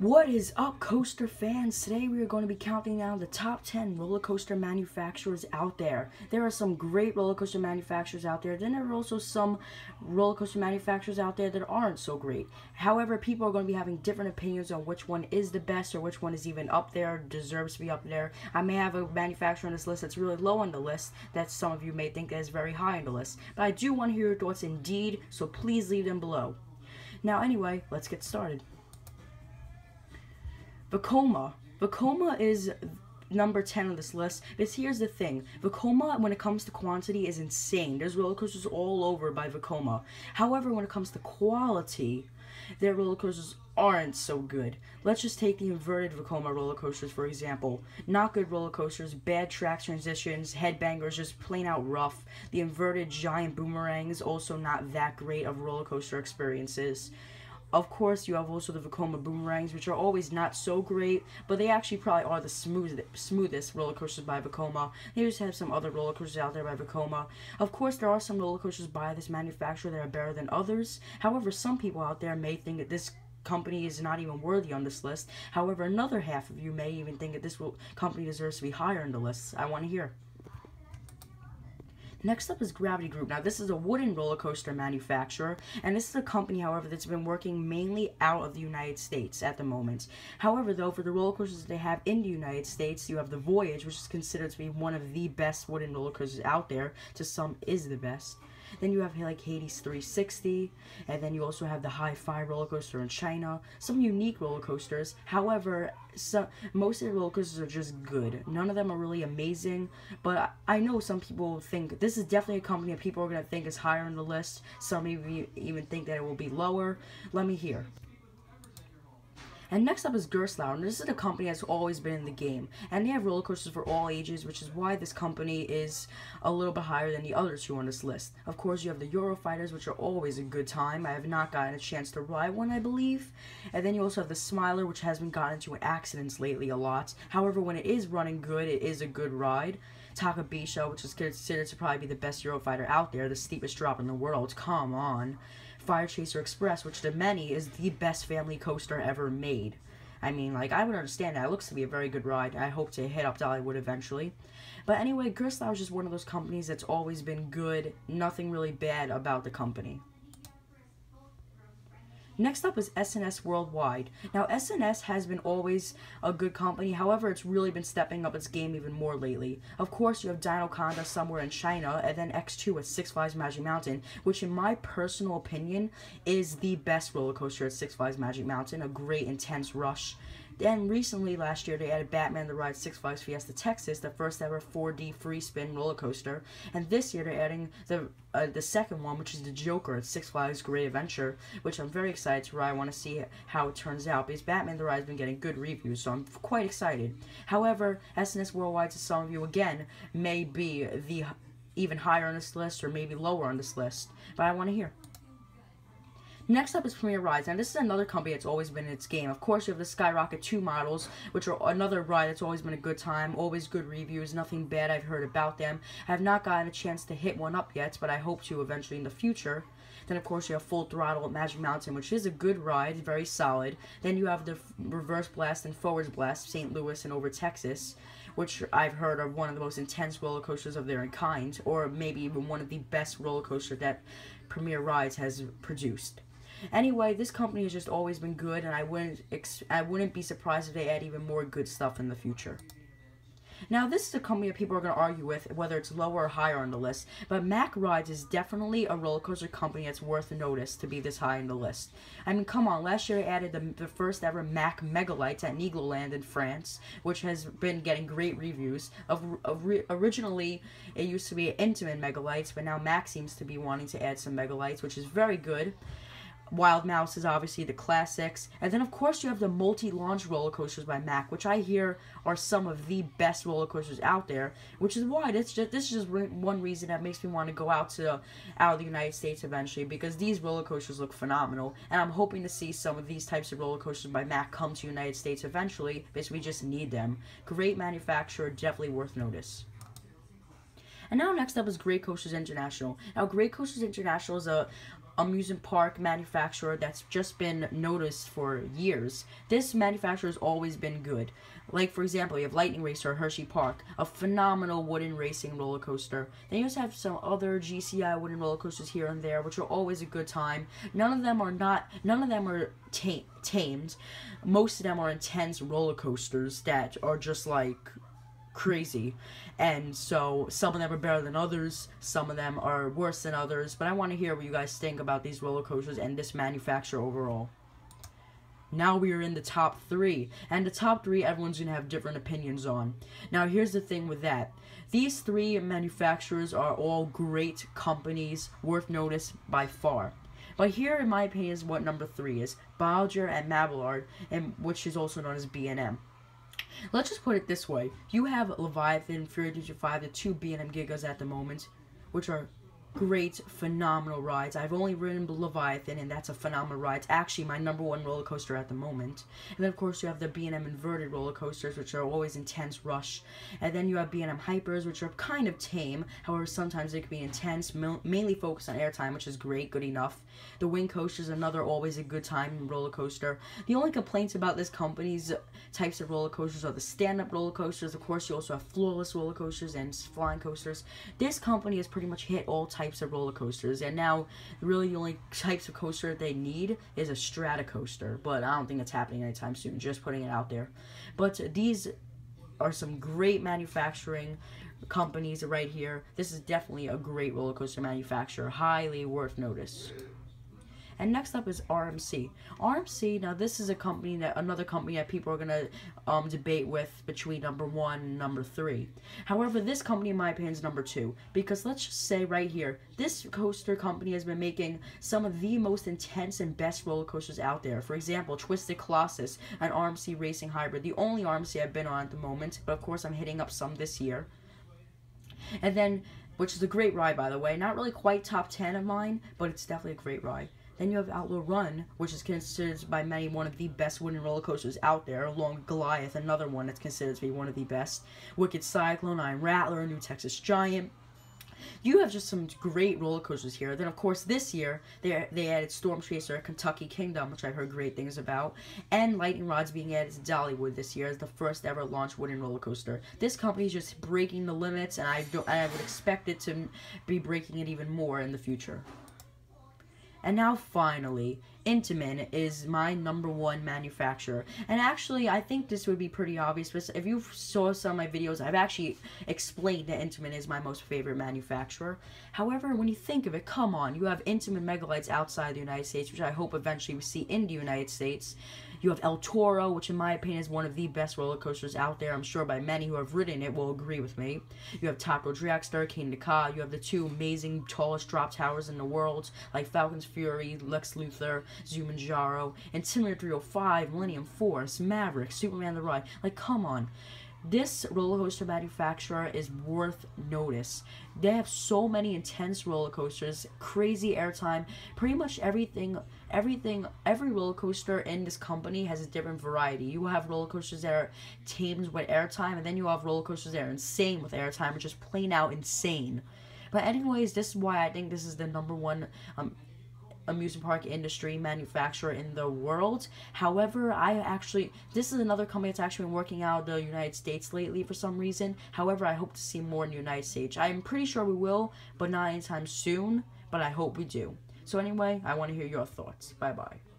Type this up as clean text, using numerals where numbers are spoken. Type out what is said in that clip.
What is up, coaster fans? Today we are going to be counting down the top 10 roller coaster manufacturers out there. There are some great roller coaster manufacturers out there. Then there are also some roller coaster manufacturers out there that aren't so great. However, people are going to be having different opinions on which one is the best or which one is even up there, deserves to be up there. I may have a manufacturer on this list that's really low on the list that some of you may think is very high on the list. But I do want to hear your thoughts indeed, so please leave them below. Now anyway, let's get started. Vakola. Vakola is number 10 on this list. But here's the thing. Vakola, when it comes to quantity, is insane. There's roller coasters all over by Vakola. However, when it comes to quality, their roller coasters aren't so good. Let's just take the inverted Vakola roller coasters, for example. Not good roller coasters, bad track transitions, headbangers, just plain out rough. The inverted giant boomerangs, also not that great of roller coaster experiences. Of course, you have also the Vakola boomerangs, which are always not so great, but they actually probably are the smoothest roller coasters by Vakola. They just have some other roller coasters out there by Vakola. Of course, there are some roller coasters by this manufacturer that are better than others. However, some people out there may think that this company is not even worthy on this list. However, another half of you may even think that this company deserves to be higher on the list. I want to hear. Next up is Gravity Group. Now, this is a wooden roller coaster manufacturer, and this is a company, however, that's been working mainly out of the United States at the moment. However, though, for the roller coasters that they have in the United States, you have the Voyage, which is considered to be one of the best wooden roller coasters out there. To some, is the best. Then you have like Hades 360, and then you also have the Hi-Fi roller coaster in China. Some unique roller coasters. However, most of the roller coasters are just good. None of them are really amazing, but I know some people think this is definitely a company that people are going to think is higher on the list. Some even think that it will be lower. Let me hear. And next up is Gerstlauer, and this is a company that's always been in the game, and they have roller coasters for all ages, which is why this company is a little bit higher than the other two on this list. Of course, you have the Eurofighters, which are always a good time. I have not gotten a chance to ride one, I believe. And then you also have the Smiler, which has been gotten into accidents lately a lot. However, when it is running good, it is a good ride. Takabisha, which is considered to probably be the best Eurofighter out there, the steepest drop in the world. Come on. Fire Chaser Express, which to many is the best family coaster ever made. I mean, like, I would understand that. It looks to be a very good ride. I hope to hit up Dollywood eventually. But anyway, Gerstlauer is just one of those companies that's always been good. Nothing really bad about the company. Next up is S&S Worldwide. Now, S&S has been always a good company, however, it's really been stepping up its game even more lately. Of course, you have Dino Conda somewhere in China, and then X2 at Six Flags Magic Mountain, which in my personal opinion is the best roller coaster at Six Flags Magic Mountain, a great intense rush. Then recently, last year, they added Batman the Ride Six Flags Fiesta Texas, the first ever 4D free spin roller coaster. And this year, they're adding the second one, which is the Joker at Six Flags Great Adventure, which I'm very excited to ride. I want to see how it turns out, because Batman the Ride has been getting good reviews, so I'm quite excited. However, S&S Worldwide, to some of you, again, may be the even higher on this list, or maybe lower on this list, but I want to hear. Next up is Premier Rides. Now, this is another company that's always been in its game. Of course, you have the Skyrocket 2 models, which are another ride that's always been a good time, always good reviews, nothing bad I've heard about them. I have not gotten a chance to hit one up yet, but I hope to eventually in the future. Then, of course, you have Full Throttle at Magic Mountain, which is a good ride, very solid. Then you have the Reverse Blast and Forwards Blast, St. Louis and over Texas, which I've heard are one of the most intense roller coasters of their kind, or maybe even one of the best roller coasters that Premier Rides has produced. Anyway, this company has just always been good, and I wouldn't be surprised if they add even more good stuff in the future. Now, this is a company that people are going to argue with whether it's lower or higher on the list, but Mack Rides is definitely a roller coaster company that's worth a notice to be this high on the list. I mean, come on, last year they added the first ever Mack Megalights at Nigloland in France, which has been getting great reviews. Originally, it used to be Intamin Megalights, but now Mack seems to be wanting to add some Megalights, which is very good. Wild Mouse is obviously the classics. And then, of course, you have the multi-launch roller coasters by Mack, which I hear are some of the best roller coasters out there, which is why this is just one reason that makes me want to go out of the United States eventually, because these roller coasters look phenomenal, and I'm hoping to see some of these types of roller coasters by Mack come to the United States eventually, because we just need them. Great manufacturer, definitely worth notice. And now next up is Great Coasters International. Now, Great Coasters International is a amusement park manufacturer that's just been noticed for years. This manufacturer has always been good. Like, for example, you have Lightning Racer at Hershey Park, a phenomenal wooden racing roller coaster. Then you also have some other GCI wooden roller coasters here and there, which are always a good time. None of them are tamed. Most of them are intense roller coasters that are just like crazy, and so some of them are better than others, some of them are worse than others, but I want to hear what you guys think about these roller coasters and this manufacturer overall. Now we are in the top 3, and the top 3 everyone's going to have different opinions on. Now here's the thing with that. These 3 manufacturers are all great companies, worth notice by far. But here, in my opinion, is what number 3 is. Bolliger and Mabillard, and which is also known as B&M. Let's just put it this way. You have Leviathan, Fury Digit 5, the 2 B&M Gigas at the moment, which are great, phenomenal rides. I've only ridden Leviathan, and that's a phenomenal ride. It's actually my #1 roller coaster at the moment. And then, of course, you have the B&M inverted roller coasters, which are always intense rush. And then you have B&M Hypers, which are kind of tame. However, sometimes they can be intense, mainly focused on airtime, which is great, good enough. The Wing Coaster is another always a good time roller coaster. The only complaints about this company's types of roller coasters are the stand-up roller coasters. Of course, you also have floorless roller coasters and flying coasters. This company has pretty much hit all types of roller coasters, and now really the only types of coaster they need is a strata coaster, but I don't think it's happening anytime soon, just putting it out there. But these are some great manufacturing companies right here. This is definitely a great roller coaster manufacturer, highly worth notice. And next up is RMC. RMC, now this is another company that people are going to debate with between #1 and #3. However, this company, in my opinion, is #2. Because let's just say right here, this coaster company has been making some of the most intense and best roller coasters out there. For example, Twisted Colossus, an RMC racing hybrid. The only RMC I've been on at the moment, but of course I'm hitting up some this year. And then, which is a great ride, by the way. Not really quite top 10 of mine, but it's definitely a great ride. Then you have Outlaw Run, which is considered by many one of the best wooden roller coasters out there, along with Goliath, another one that's considered to be one of the best. Wicked Cyclone, Iron Rattler, New Texas Giant. You have just some great roller coasters here. Then, of course, this year, they added Storm Chaser, Kentucky Kingdom, which I've heard great things about, and Lightning Rod's being added to Dollywood this year as the first ever launch wooden roller coaster. This company is just breaking the limits, and I would expect it to be breaking it even more in the future. And now, finally, Intamin is my #1 manufacturer. And actually, I think this would be pretty obvious, but if you saw some of my videos, I've actually explained that Intamin is my most favorite manufacturer. However, when you think of it, come on, you have Intamin Megalites outside the United States, which I hope eventually we see in the United States. You have El Toro, which in my opinion is one of the best roller coasters out there. I'm sure by many who have ridden it will agree with me. You have Top Road Dragster, King Ka. You have the 2 amazing tallest drop towers in the world, like Falcon's Fury, Lex Luthor, Zumanjaro, Intimidator 305, Millennium Force, Maverick, Superman the Ride. Like, come on. This roller coaster manufacturer is worth notice. They have so many intense roller coasters, crazy airtime, pretty much every roller coaster in this company has a different variety. You have roller coasters that are tamed with airtime, and then you have roller coasters that are insane with airtime, or just plain out insane. But anyways, this is why I think this is the #1 amusement park industry manufacturer in the world. However, this is another company that's actually been working out of the United States lately for some reason. However, I hope to see more in the United States. I'm pretty sure we will, but not anytime soon, but I hope we do. So anyway, I want to hear your thoughts. Bye-bye.